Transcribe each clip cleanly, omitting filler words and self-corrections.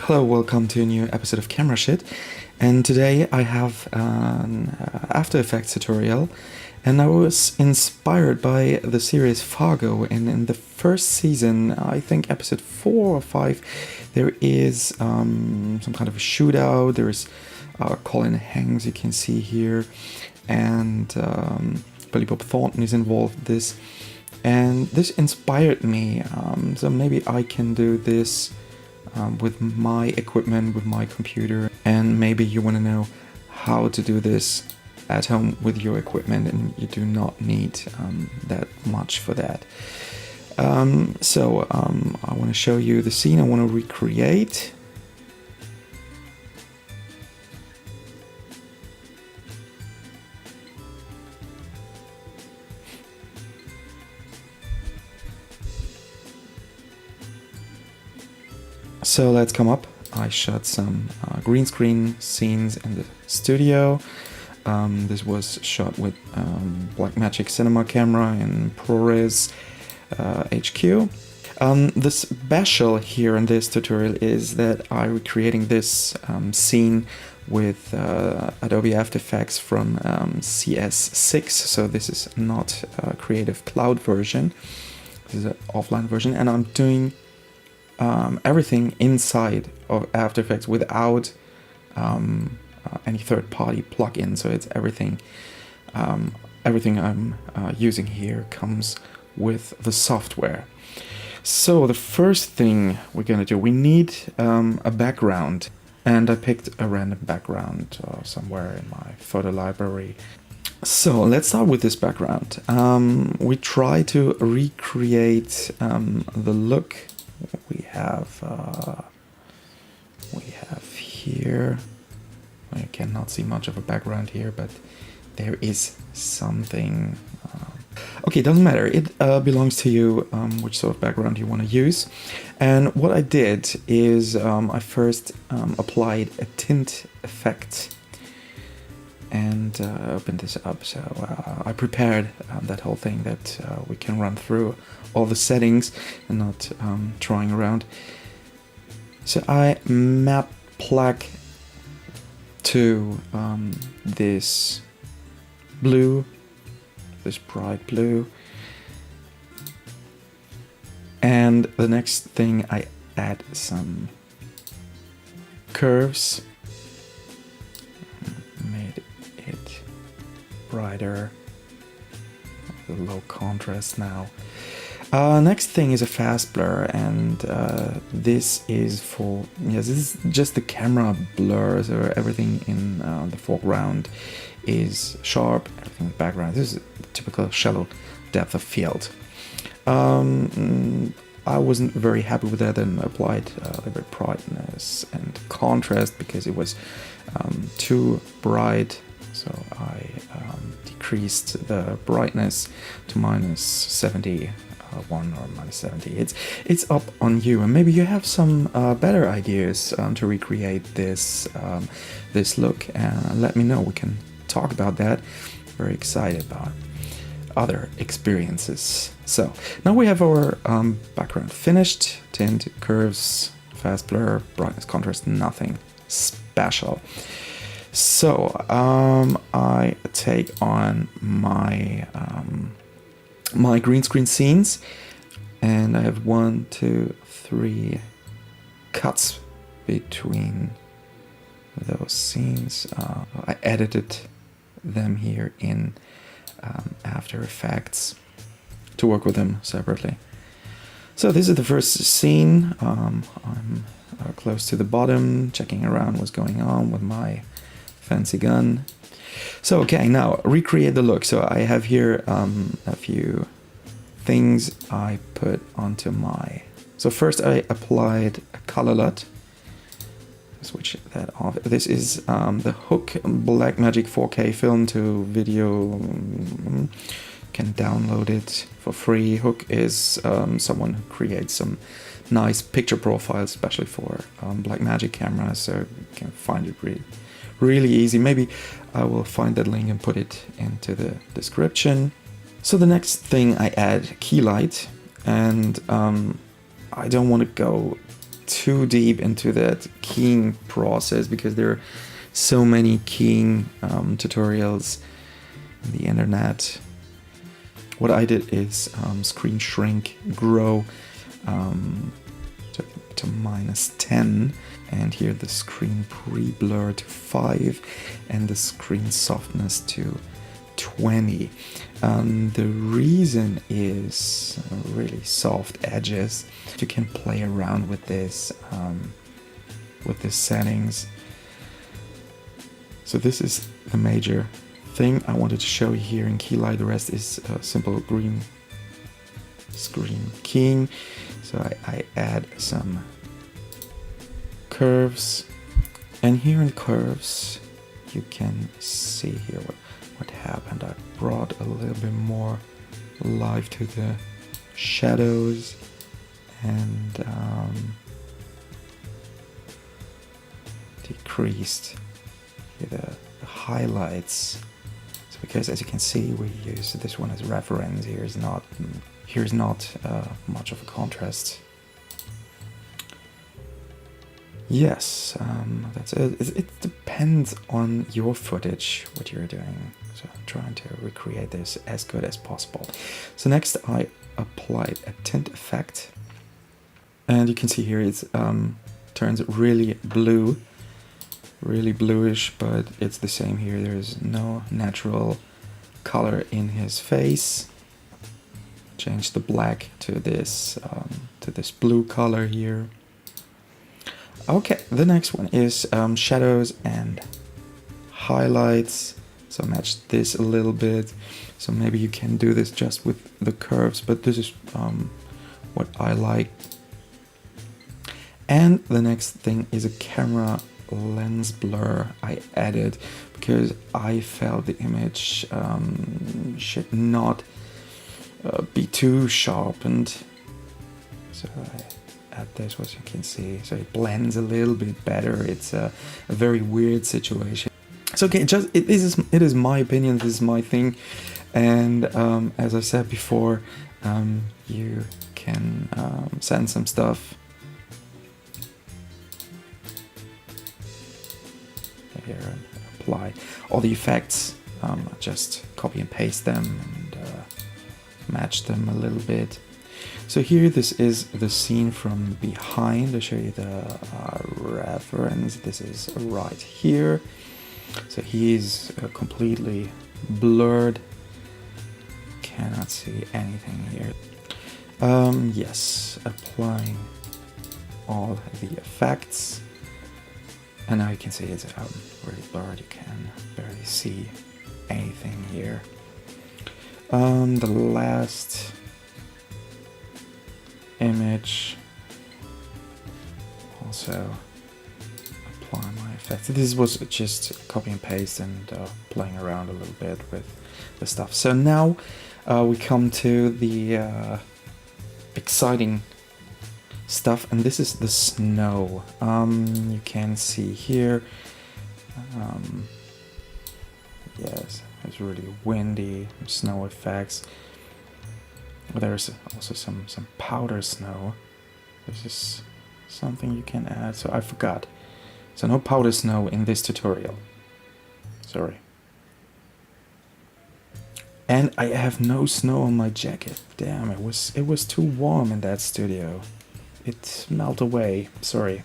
Hello, welcome to a new episode of Camera Shit, and today I have an After Effects tutorial, and I was inspired by the series Fargo, and in the first season, I think episode 4 or 5, there is some kind of a shootout. There's Colin Hanks, you can see here, and Billy Bob Thornton is involved in this, and this inspired me, so maybe I can do this with my equipment, with my computer, and maybe you want to know how to do this at home with your equipment, and you do not need that much for that. I want to show you the scene I want to recreate. So let's come up. I shot some green screen scenes in the studio. This was shot with Blackmagic cinema camera in ProRes HQ. The special here in this tutorial is that I'm recreating this scene with Adobe After Effects from CS6. So this is not a Creative Cloud version. This is an offline version, and I'm doing everything inside of After Effects without any third-party plugin. So it's everything I'm using here comes with the software. So the first thing we're gonna do, we need a background, and I picked a random background somewhere in my photo library. So let's start with this background. We try to recreate the look we have here. I cannot see much of a background here, but there is something. Okay, doesn't matter. It belongs to you, which sort of background you want to use. And what I did is I first applied a Tint Effect and opened this up. So I prepared that whole thing that we can run through all the settings and not trying around. So I map plug to this blue, this bright blue, and the next thing I add some curves, made it brighter, the low contrast now. Next thing is a fast blur, and this is for, yes, this is just the camera blur, so everything in the foreground is sharp, everything in the background. This is a typical shallow depth of field. I wasn't very happy with that and applied a little bit of brightness and contrast because it was too bright, so I decreased the brightness to -71 or -70. It's up on you, and maybe you have some better ideas to recreate this this look. Let me know. We can talk about that. Very excited about other experiences. So now we have our background finished. Tint, curves, fast blur, brightness, contrast, nothing special. So I take on my my green screen scenes, and I have 1, 2, 3 cuts between those scenes. I edited them here in After Effects to work with them separately. So this is the first scene. I'm close to the bottom, checking around what's going on with my fancy gun. So okay, now recreate the look. So I have here a few things I put onto my. So first I applied a color LUT. Switch that off. This is the Hook Blackmagic 4K film to video. Can download it for free. Hook is someone who creates some nice picture profiles, especially for Blackmagic cameras. So you can find it really easy. Maybe I will find that link and put it into the description. So the next thing I add key light, and I don't want to go too deep into that keying process because there are so many keying tutorials on the internet. What I did is screen shrink, grow to -10, and here the screen pre-blur to 5 and the screen softness to 20. The reason is really soft edges. You can play around with this with the settings. So this is the major thing I wanted to show you here in Keylight. The rest is simple green screen keying. So I add some curves, and here in curves you can see here what happened. I brought a little bit more life to the shadows and decreased the highlights. So because as you can see, we use this one as reference. Here's not much of a contrast. Yes, that's it. It depends on your footage, what you're doing. So I'm trying to recreate this as good as possible. So next I applied a tint effect, and you can see here it turns really blue, really bluish, but it's the same here. There's no natural color in his face. Change the black to this blue color here. Okay, the next one is shadows and highlights. So match this a little bit. So maybe you can do this just with the curves, but this is what I like. And the next thing is a camera lens blur I added because I felt the image should not be too sharpened. So I add this, what you can see, so it blends a little bit better. It's a very weird situation. So okay, it is my opinion, this is my thing, and as I said before, you can send some stuff here and apply all the effects. Just copy and paste them and match them a little bit. So here this is the scene from behind. I'll show you the reference. This is right here. So he's completely blurred. Cannot see anything here. Yes, applying all the effects. And now you can see it's really blurred. You can barely see anything here. The last image, also apply my effects. This was just copy and paste and playing around a little bit with the stuff. So now we come to the exciting stuff, and this is the snow. You can see here, yes, it's really windy, snow effects. There's also some powder snow. This is something you can add. So I forgot. So no powder snow in this tutorial. Sorry. And I have no snow on my jacket. Damn, it was too warm in that studio. It melted away. Sorry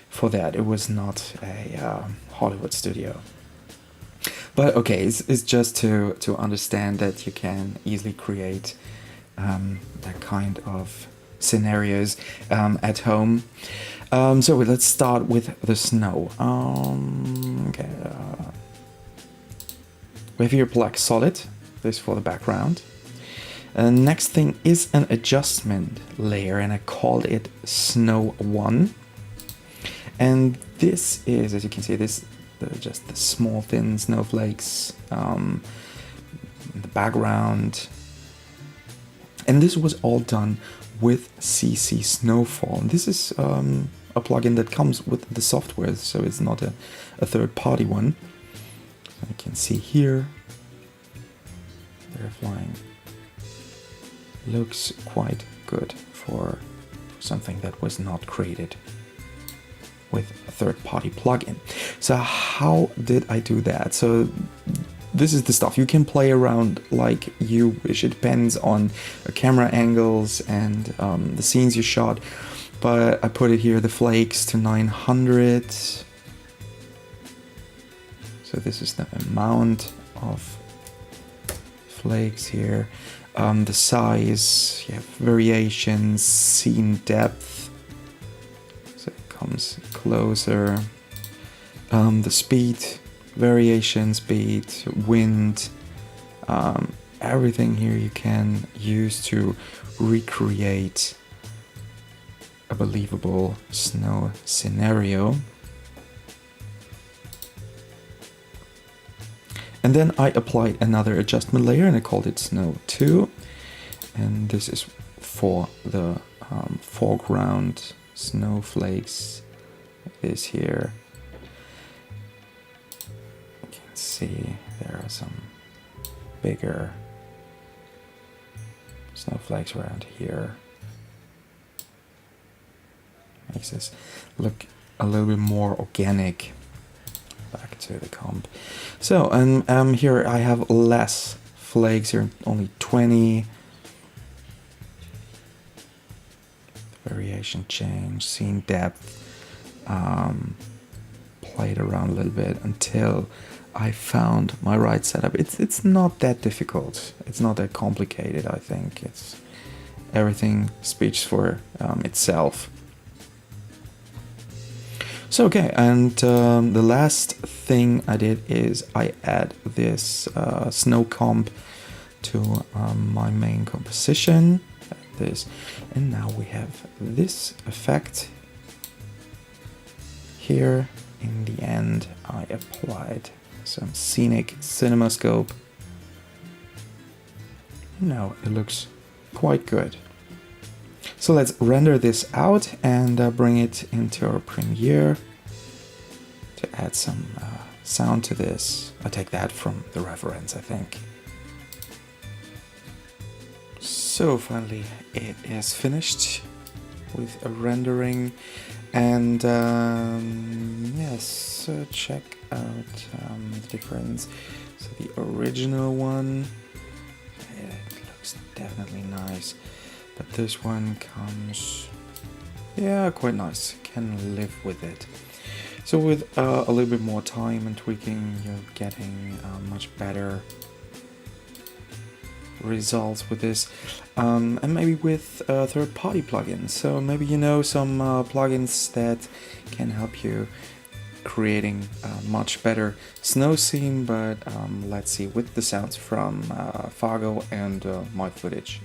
for that. It was not a Hollywood studio. But okay, it's just to understand that you can easily create that kind of scenarios at home. So let's start with the snow. Okay, we have here black solid, this for the background. Next thing is an adjustment layer, and I called it Snow 1. And this is, as you can see, just the small thin snowflakes in the background. And this was all done with CC Snowfall. And this is a plugin that comes with the software, so it's not a third-party one. So you can see here, they're flying. Looks quite good for something that was not created with a third-party plugin. So how did I do that? So this is the stuff. You can play around like you wish. It depends on camera angles and the scenes you shot. But I put it here, the flakes to 900. So this is the amount of flakes here. The size, you have variations, scene depth. So it comes closer. The speed, variation speed, wind, everything here you can use to recreate a believable snow scenario. And then I applied another adjustment layer and I called it Snow 2. And this is for the foreground snowflakes. This here. You can see there are some bigger snowflakes around here. Makes this look a little bit more organic. Back to the comp. So, and here I have less flakes here, only 20. Variation change, scene depth. Played around a little bit until I found my right setup. It's not that difficult. It's not that complicated. I think it's everything speaks for itself. So okay, and the last thing I did is I add this snow comp to my main composition, like this, and now we have this effect. Here in the end I applied some scenic cinemascope. Now it looks quite good. So let's render this out and bring it into our Premiere to add some sound to this. I take that from the reference, I think. So finally it is finished with a rendering, and yes, check out the difference. So the original one, it looks definitely nice. But this one comes, yeah, quite nice. Can live with it. So with a little bit more time and tweaking, you're getting much better results with this. And maybe with third-party plugins. So maybe you know some plugins that can help you creating a much better snow scene. But let's see with the sounds from Fargo and my footage.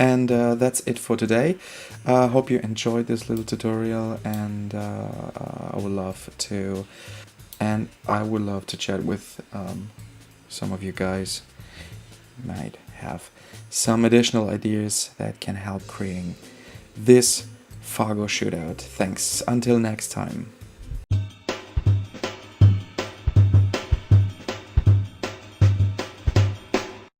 And that's it for today. Hope you enjoyed this little tutorial, and I would love to chat with some of you guys. You might have some additional ideas that can help creating this Fargo shootout. Thanks. Until next time.